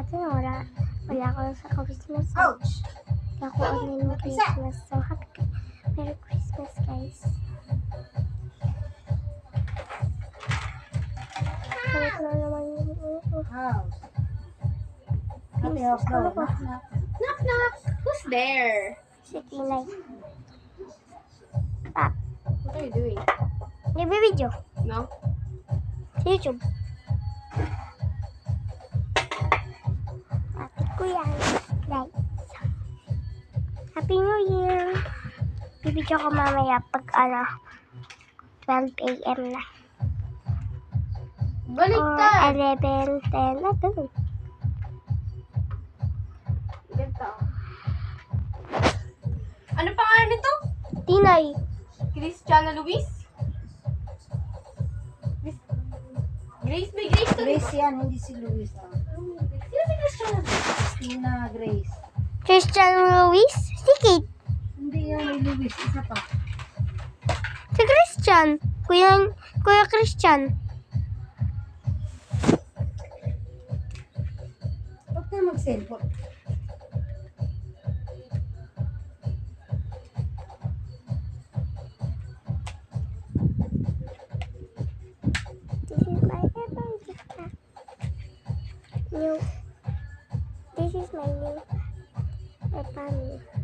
Kasi wala ako sa Christmas. Ouch! Hindi ako online ng Christmas. So, Merry Christmas, guys. Kalit na naman yung House. Happy house daw. Ano ba? Knock, knock. Knock, knock. Who's there? Si Tinay. Pap, What are you doing? nabibidyo. No? Sa YouTube. Ate ko yan. Guys. Happy New Year! Bibidyo ko mamaya pag 12 a.m. na. Or Baliktad. 11, 10, na ganun. Ganito. Ano pangalan nito? Tinay. Cristiano Luis? Grace, may Grace to. Grace yan, hindi si Luis. Sino si Cristiano Luis? Christina Grace. Christian Luis? Si Kate. Hindi yan, may Luis. Isa pa. Si Christian. Kuya Christian. Huwag ka mag-cellphone. This is my new. This is my new family.